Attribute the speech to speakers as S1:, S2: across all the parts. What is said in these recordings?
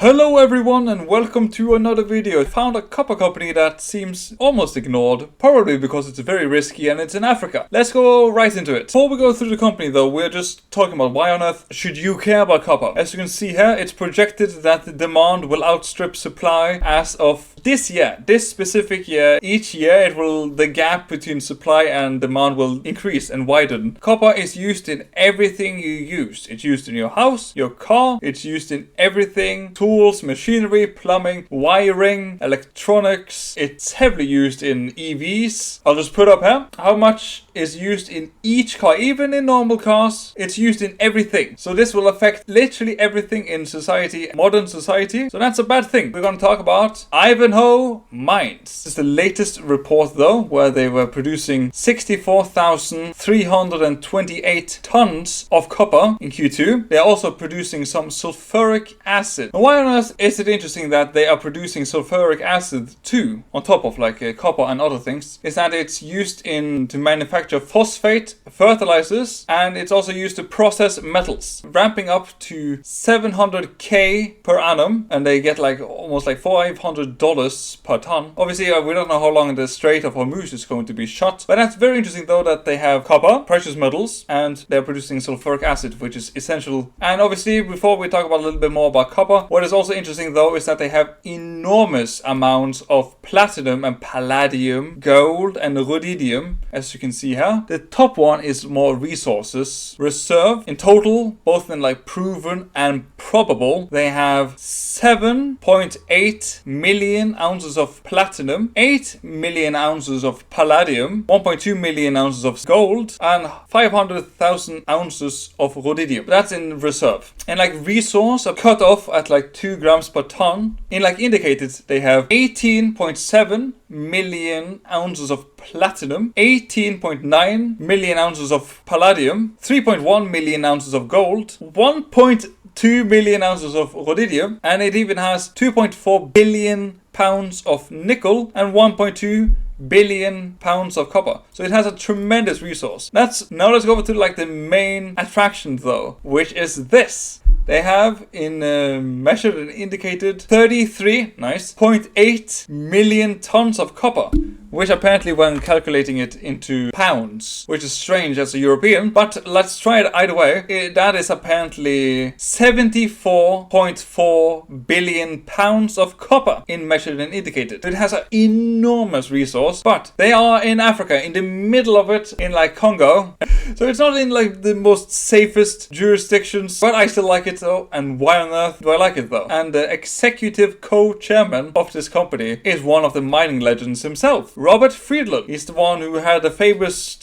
S1: Hello everyone and welcome to another video. I found a copper company that seems almost ignored, probably because it's very risky and it's in Africa. Let's go right into it. Before we go through the company though, we're just talking about why on earth should you care about copper. As you can see here, it's projected that the demand will outstrip supply as of this year, this specific year. Each year the gap between supply and demand will increase and widen. Copper is used in everything you use. It's used in your house, your car, it's used in everything. Tools, machinery, plumbing, wiring, electronics. It's heavily used in EVs. I'll just put up here how much is used in each car, even in normal cars. It's used in everything. So this will affect literally everything in society, modern society. So that's a bad thing. We're going to talk about Ivanhoe Mines. This is the latest report though, where they were producing 64,328 tons of copper in Q2. They're also producing some sulfuric acid. Now, why on earth is it interesting that they are producing sulfuric acid too, on top of copper and other things? Is that it's used to manufacture phosphate fertilizers, and it's also used to process metals, ramping up to 700k per annum, and they get almost $500 per ton. Obviously, we don't know how long the Strait of Hormuz is going to be shut, but that's very interesting though that they have copper, precious metals, and they're producing sulfuric acid, which is essential. And obviously, before we talk about a little bit more about copper, what is also interesting though is that they have enormous amounts of platinum and palladium, gold and rhodium, as you can see here. The top one is more resources reserve. In total, both in proven and probable, they have 7.8 million ounces of platinum, 8 million ounces of palladium, 1.2 million ounces of gold, and 500,000 ounces of rhodium. That's in reserve. And resource are cut off at 2 grams per ton. In indicated, they have 18.7 million ounces of platinum, 18.9 million ounces of palladium, 3.1 million ounces of gold, 1.2 million ounces of rhodium, and it even has 2.4 billion pounds of nickel and 1.2 billion pounds of copper. So it has a tremendous resource. Now let's go over to the main attraction though, which is this. They have measured and indicated 33.8 million tons of copper, which apparently when calculating it into pounds, which is strange as a European, but let's try it either way. That is apparently 74.4 billion pounds of copper in measured and indicated. It has an enormous resource, but they are in Africa, in the middle of it, in Congo. So it's not in the most safest jurisdictions, but I still like it though. And why on earth do I like it though? And the executive co-chairman of this company is one of the mining legends himself, Robert Friedland. He's the one who had a famous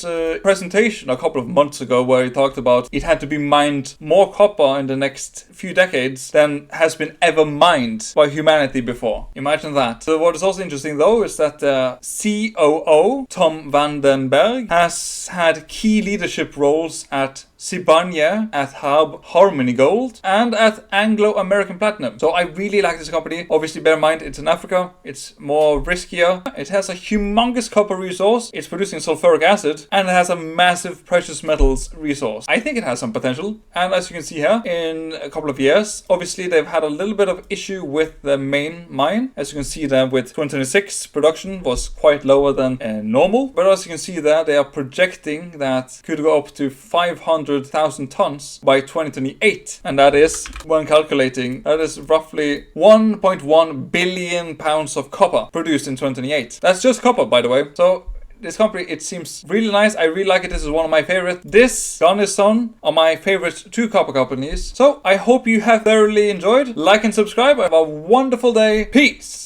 S1: presentation a couple of months ago where he talked about it had to be mined more copper in the next few decades than has been ever mined by humanity before. Imagine that. So what is also interesting though is that COO Tom van den Berg has had key leadership roles at Sibanye, at Harmony Gold, and at Anglo-American Platinum. So I really like this company. Obviously, bear in mind, it's in Africa. It's more riskier. It has a humongous copper resource. It's producing sulfuric acid, and it has a massive precious metals resource. I think it has some potential. And as you can see here, in a couple of years, obviously, they've had a little bit of issue with the main mine. As you can see there, with 2026, production was quite lower than normal. But as you can see there, they are projecting that could go up to 500,000 tons by 2028, and that is, when calculating, that is roughly 1.1 billion pounds of copper produced in 2028. That's just copper, by the way. So this company, it seems really nice. I really like it. This is one of my favorites. This, Gunnison, are my favorite 2 copper companies. So I hope you have thoroughly enjoyed. Like and subscribe. Have a wonderful day. Peace.